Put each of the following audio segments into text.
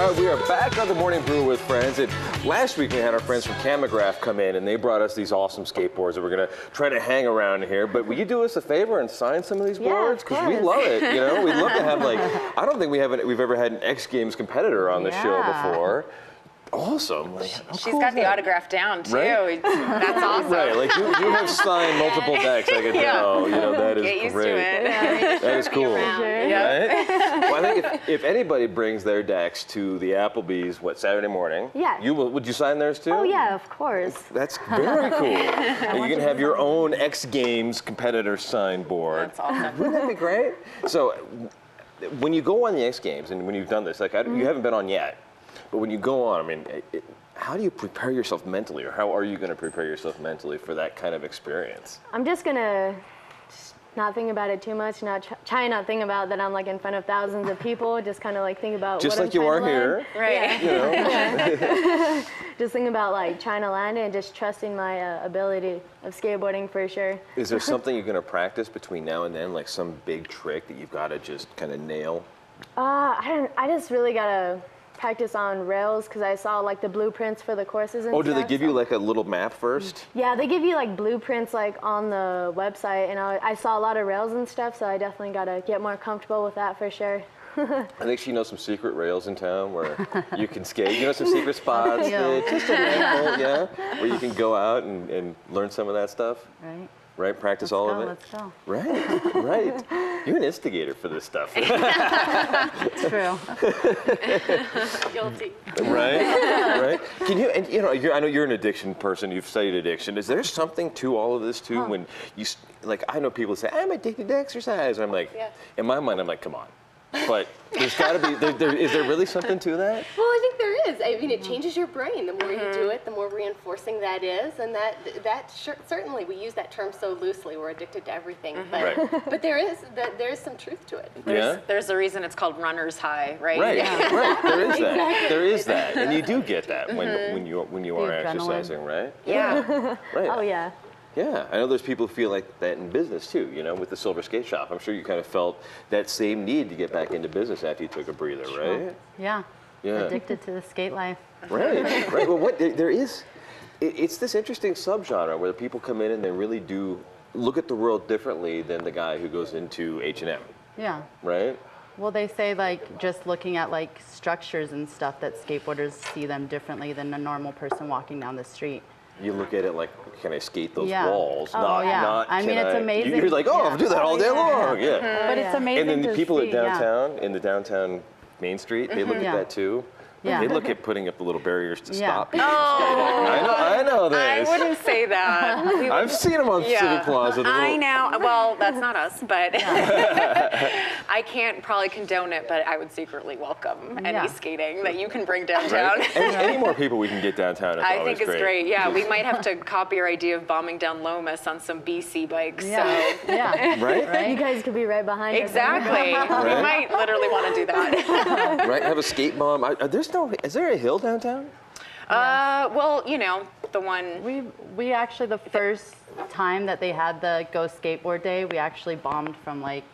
All right, we are back on the Morning Brew with Friends. And last week we had our friends from Camograph come in and they brought us these awesome skateboards that we're going to try to hang around here. But will you do us a favor and sign some of these boards? Because we love it, you know? We'd love to have I don't think we've ever had an X Games competitor on the show before. Awesome. She's got the autograph down too. Right? That's awesome. Right, like you have signed multiple decks, I can tell. You know, that is Get used great. to it. That is cool. Right? Well, I think if anybody brings their decks to the Applebee's, Saturday morning? Yeah. Would you sign theirs too? Oh yeah, of course. That's very cool. You can have your own X Games competitor sign board. That's awesome. Wouldn't that be great? So, when you go on the X Games and when you've done this, you haven't been on yet. But when you go on, I mean, how do you prepare yourself mentally, or how are you going to prepare yourself mentally for that kind of experience? I'm just gonna not think about it too much, try not think about that I'm like in front of thousands of people, just kind of like think about just what like I'm you are trying to here, right? You know? Just think about like trying to land it and just trusting my ability of skateboarding for sure. Is there something you're going to practice between now and then, like some big trick that you've got to just kind of nail? I just really gotta practice on rails because I saw like the blueprints for the courses and stuff. Oh, do they give you like a little map first? Yeah, they give you like blueprints like on the website, and I saw a lot of rails and stuff, so I definitely gotta get more comfortable with that for sure. I think she knows some secret rails in town where you can skate. You know some secret spots? Just a handful, yeah, where you can go out and learn some of that stuff. Right. Right, practice all of it. Let's go. Right, right. You're an instigator for this stuff. It's true. Guilty. Right, right. Can you? And you know, I know you're an addiction person. You've studied addiction. Is there something to all of this too? When you like, I know people say I'm addicted to exercise. And I'm like, in my mind, I'm like, come on. But there's got to be. Is there really something to that? Well, I think there is. I mean, it changes your brain. The more you do it, the more reinforcing that is, and certainly we use that term so loosely. We're addicted to everything, but there is some truth to it. There's a reason it's called runner's high, right? Right, right. There is that. Exactly. There is that, and you do get that when you are adrenaline. exercising, right? Yeah. Right. Oh yeah. Yeah, I know there's people who feel like that in business too, you know, with the Silver Skate Shop. I'm sure you kind of felt that same need to get back into business after you took a breather, right? Yeah. Yeah. Addicted to the skate life. Right, right. Well, it's this interesting subgenre where people come in and they really do look at the world differently than the guy who goes into H&M, Yeah. right? Well, they say like just looking at like structures and stuff that skateboarders see them differently than a normal person walking down the street. You look at it like, can I skate those Yeah. walls? Oh, not, yeah. not, I mean, can it's amazing. You're like, oh, Yeah. I'll do that all day long. Yeah. But it's amazing And then the to people see, at downtown, in the downtown Main Street, they look at that too. Yeah. They look at putting up the little barriers to Yeah. stop people from skating. I know this. I wouldn't say that. I've seen them on Civic Plaza. I know. Well, that's not us, but I can't probably condone it, but I would secretly welcome any skating that you can bring downtown. Right? Any more people we can get downtown, I think it's great. Yeah, we might have to copy your idea of bombing down Lomas on some BC bikes. Yeah. So. Yeah. Right? You guys could be right behind us. Exactly. We might literally want to do that. Right? Have a skate bomb. Is there a hill downtown? Well, you know, the one. We actually, the first time that they had the Go Skateboard Day, we actually bombed from like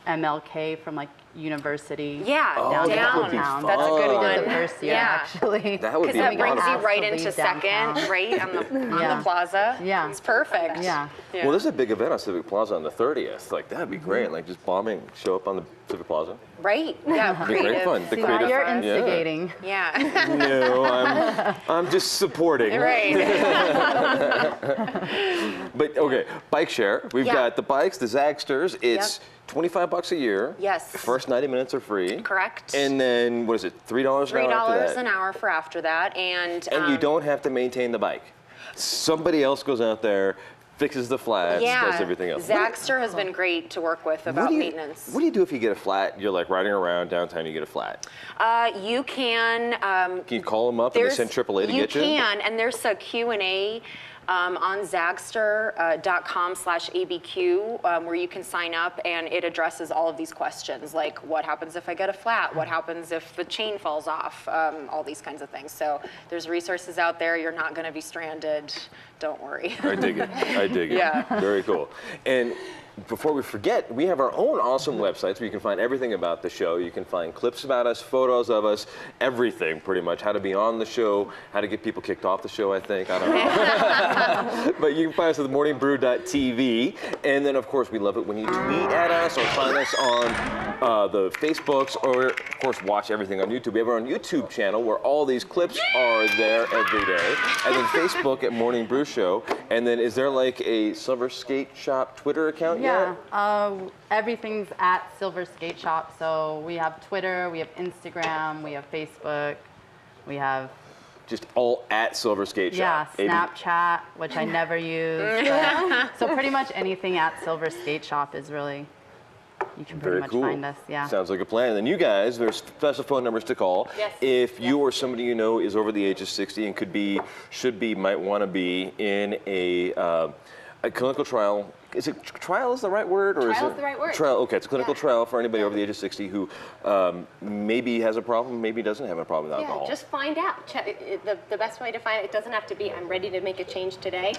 MLK from like University. Yeah, Oh, that would be downtown. fun. That's a good We one. did the first year actually. That would Because be that a brings lot you of right to into leave second, downtown. right on the Yeah. plaza. Yeah. It's perfect. Yeah. Well, there's a big event on Civic Plaza on the 30th. Like, that'd be great. Like, just bombing, show up on the Civic Plaza. Right. Yeah. It'd be great fun. The See, creative. you're Yeah. instigating. Yeah. No, I'm just supporting. Right. But okay, bike share. We've Yeah. got the bikes, the Zagsters. It's $25 a year. Yes. The first 90 minutes are free. Correct. And then what is it? $3 an hour after $3 that. an hour for after that, and You don't have to maintain the bike. Somebody else goes out there, fixes the flats, does everything else. Zagster has been great to work with about maintenance. What do you do if you get a flat? You're like riding around downtown, you get a flat. You can. Can you call them up and they send AAA to get you? You can, and there's a Q&A on Zagster.com/ABQ where you can sign up, and it addresses all of these questions, like what happens if I get a flat? What happens if the chain falls off? All these kinds of things. So there's resources out there. You're not going to be stranded. Don't worry. I dig it. I dig it. Yeah. Very cool. And before we forget, we have our own awesome websites where you can find everything about the show. You can find clips about us, photos of us, everything pretty much. How to be on the show, how to get people kicked off the show, I think. I don't know. But you can find us at themorningbrew.tv. And then, of course, we love it when you tweet at us or find us on the Facebooks, or, of course, watch everything on YouTube. We have our own YouTube channel where all these clips are there every day. And then Facebook at Morning Brew Show. And then is there like a Silver Skate Shop Twitter account yet? Everything's at Silver Skate Shop. So we have Twitter, we have Instagram, we have Facebook, we have Just all at Silver Skate Shop. Snapchat, which I never use. But, so pretty much anything at Silver Skate Shop is really, you can pretty Very much cool. find us. Yeah. Sounds like a plan. And then you guys, there's special phone numbers to call. Yes. If you or somebody you know is over the age of 60 and could be, should be, might want to be in a clinical trial. Is it trial is the right word, or Trial is it is the right word. Trial. Okay, it's a clinical Yeah. trial for anybody over the age of 60 who maybe has a problem, maybe doesn't have a problem with alcohol. Yeah, just find out. The best way to find it doesn't have to be, I'm ready to make a change today,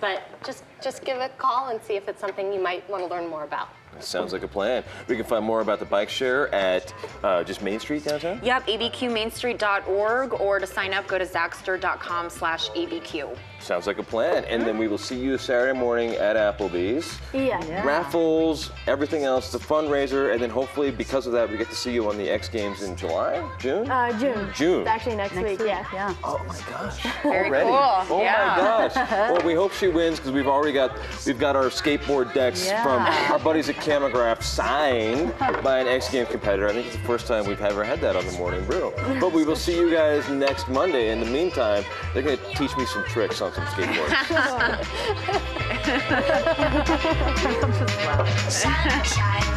but just give a call and see if it's something you might want to learn more about. Sounds like a plan. We can find more about the bike share at just Main Street downtown. Yep, abqmainstreet.org, or to sign up, go to Zaxter.com/abq. Sounds like a plan. And then we will see you Saturday morning at Applebee's. Yeah. Raffles, everything else, it's a fundraiser, and then hopefully because of that we get to see you on the X Games in July, June? June. June. It's actually next week. Yeah. Yeah. Oh my gosh. Very Already. cool. Oh Yeah. my gosh. Well, we hope she wins because we've got our skateboard decks Yeah. from our buddies at Camagraph signed by an X Games competitor. I think it's the first time we've ever had that on the Morning Brew. But we will see you guys next Monday. In the meantime, they're going to teach me some tricks on some skateboards. Sunshine